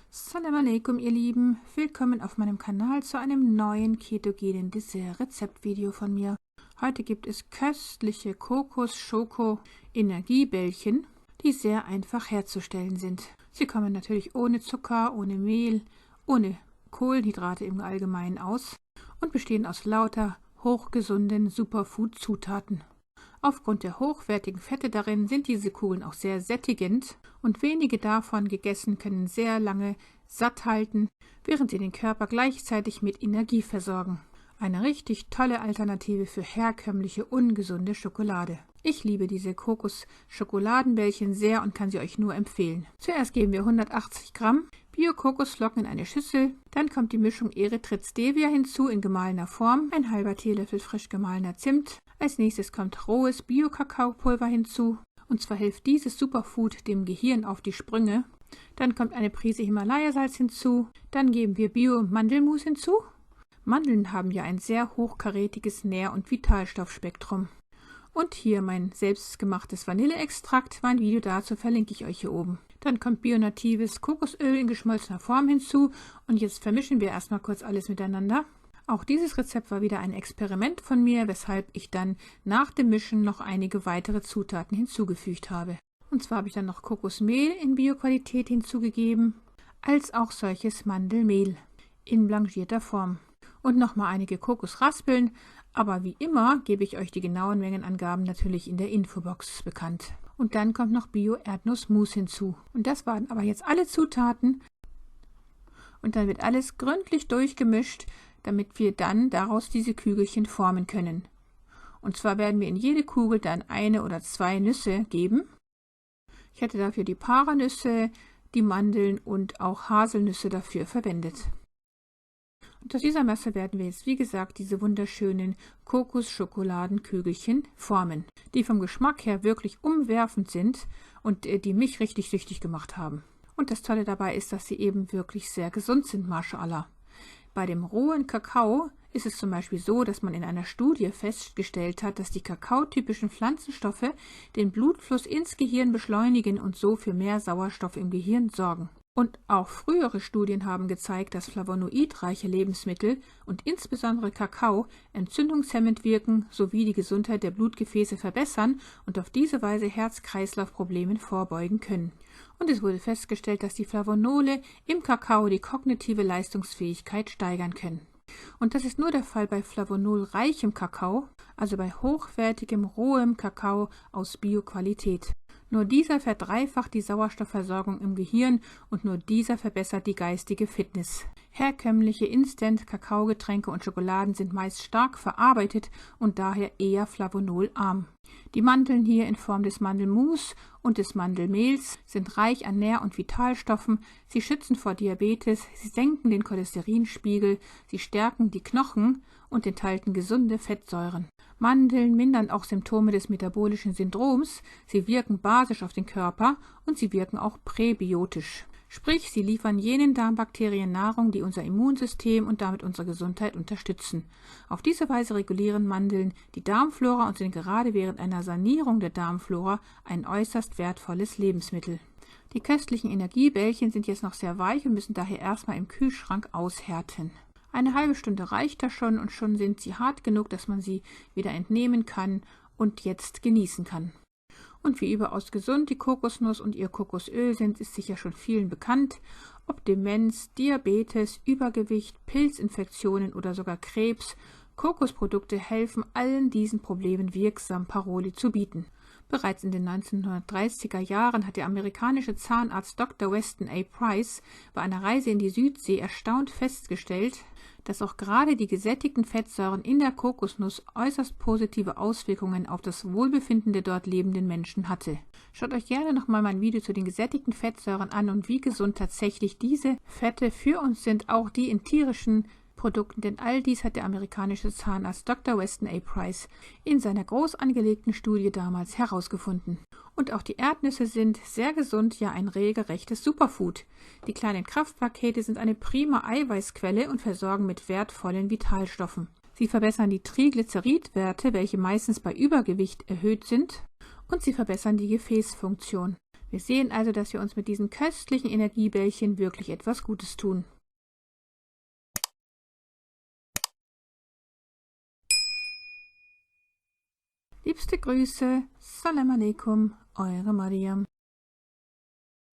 Salam alaikum, ihr Lieben. Willkommen auf meinem Kanal zu einem neuen ketogenen Dessert-Rezeptvideo von mir. Heute gibt es köstliche Kokos-Schoko-Energiebällchen, die sehr einfach herzustellen sind. Sie kommen natürlich ohne Zucker, ohne Mehl, ohne Kohlenhydrate im Allgemeinen aus und bestehen aus lauter hochgesunden Superfood-Zutaten. Aufgrund der hochwertigen Fette darin sind diese Kugeln auch sehr sättigend und wenige davon gegessen können sehr lange satt halten, während sie den Körper gleichzeitig mit Energie versorgen. Eine richtig tolle Alternative für herkömmliche, ungesunde Schokolade. Ich liebe diese Kokos-Schokoladenbällchen sehr und kann sie euch nur empfehlen. Zuerst geben wir 180 Gramm Bio-Kokosflocken in eine Schüssel, dann kommt die Mischung Erythrit-Stevia hinzu in gemahlener Form, ein halber Teelöffel frisch gemahlener Zimt. Als nächstes kommt rohes Bio-Kakaopulver hinzu, und zwar hilft dieses Superfood dem Gehirn auf die Sprünge. Dann kommt eine Prise Himalaya-Salz hinzu, dann geben wir Bio-Mandelmus hinzu. Mandeln haben ja ein sehr hochkarätiges Nähr- und Vitalstoffspektrum. Und hier mein selbstgemachtes Vanilleextrakt, mein Video dazu verlinke ich euch hier oben. Dann kommt bionatives Kokosöl in geschmolzener Form hinzu und jetzt vermischen wir erstmal kurz alles miteinander. Auch dieses Rezept war wieder ein Experiment von mir, weshalb ich dann nach dem Mischen noch einige weitere Zutaten hinzugefügt habe. Und zwar habe ich dann noch Kokosmehl in Bioqualität hinzugegeben, als auch solches Mandelmehl in blanchierter Form. Und nochmal einige Kokosraspeln, aber wie immer gebe ich euch die genauen Mengenangaben natürlich in der Infobox bekannt. Und dann kommt noch Bio-Erdnussmus hinzu. Und das waren aber jetzt alle Zutaten. Und dann wird alles gründlich durchgemischt, damit wir dann daraus diese Kügelchen formen können. Und zwar werden wir in jede Kugel dann 1 oder 2 Nüsse geben. Ich hätte dafür die Paranüsse, die Mandeln und auch Haselnüsse dafür verwendet. Und aus dieser Masse werden wir jetzt, wie gesagt, diese wunderschönen Kokos-Schokoladenkügelchen formen, die vom Geschmack her wirklich umwerfend sind und die mich richtig süchtig gemacht haben. Und das Tolle dabei ist, dass sie eben wirklich sehr gesund sind, Mashallah. Bei dem rohen Kakao ist es zum Beispiel so, dass man in einer Studie festgestellt hat, dass die kakaotypischen Pflanzenstoffe den Blutfluss ins Gehirn beschleunigen und so für mehr Sauerstoff im Gehirn sorgen. Und auch frühere Studien haben gezeigt, dass flavonoidreiche Lebensmittel und insbesondere Kakao entzündungshemmend wirken sowie die Gesundheit der Blutgefäße verbessern und auf diese Weise Herz-Kreislauf-Problemen vorbeugen können. Und es wurde festgestellt, dass die Flavonole im Kakao die kognitive Leistungsfähigkeit steigern können. Und das ist nur der Fall bei flavonolreichem Kakao, also bei hochwertigem rohem Kakao aus Bioqualität. Nur dieser verdreifacht die Sauerstoffversorgung im Gehirn und nur dieser verbessert die geistige Fitness. Herkömmliche Instant-Kakaogetränke und Schokoladen sind meist stark verarbeitet und daher eher flavonolarm. Die Mandeln hier in Form des Mandelmus und des Mandelmehls sind reich an Nähr- und Vitalstoffen, sie schützen vor Diabetes, sie senken den Cholesterinspiegel, sie stärken die Knochen und enthalten gesunde Fettsäuren. Mandeln mindern auch Symptome des metabolischen Syndroms, sie wirken basisch auf den Körper und sie wirken auch präbiotisch. Sprich, sie liefern jenen Darmbakterien Nahrung, die unser Immunsystem und damit unsere Gesundheit unterstützen. Auf diese Weise regulieren Mandeln die Darmflora und sind gerade während einer Sanierung der Darmflora ein äußerst wertvolles Lebensmittel. Die köstlichen Energiebällchen sind jetzt noch sehr weich und müssen daher erstmal im Kühlschrank aushärten. Eine halbe Stunde reicht da schon und schon sind sie hart genug, dass man sie wieder entnehmen kann und jetzt genießen kann. Und wie überaus gesund die Kokosnuss und ihr Kokosöl sind, ist sicher schon vielen bekannt. Ob Demenz, Diabetes, Übergewicht, Pilzinfektionen oder sogar Krebs, Kokosprodukte helfen allen diesen Problemen wirksam Paroli zu bieten. Bereits in den 1930er Jahren hat der amerikanische Zahnarzt Dr. Weston A. Price bei einer Reise in die Südsee erstaunt festgestellt, dass auch gerade die gesättigten Fettsäuren in der Kokosnuss äußerst positive Auswirkungen auf das Wohlbefinden der dort lebenden Menschen hatte. Schaut euch gerne nochmal mein Video zu den gesättigten Fettsäuren an und wie gesund tatsächlich diese Fette für uns sind, auch die in tierischen Produkten, denn all dies hat der amerikanische Zahnarzt Dr. Weston A. Price in seiner groß angelegten Studie damals herausgefunden. Und auch die Erdnüsse sind sehr gesund, ja ein regelrechtes Superfood. Die kleinen Kraftpakete sind eine prima Eiweißquelle und versorgen mit wertvollen Vitalstoffen. Sie verbessern die Triglyceridwerte, welche meistens bei Übergewicht erhöht sind, und sie verbessern die Gefäßfunktion. Wir sehen also, dass wir uns mit diesen köstlichen Energiebällchen wirklich etwas Gutes tun. Liebste Grüße, Salam alaikum, eure Mariam.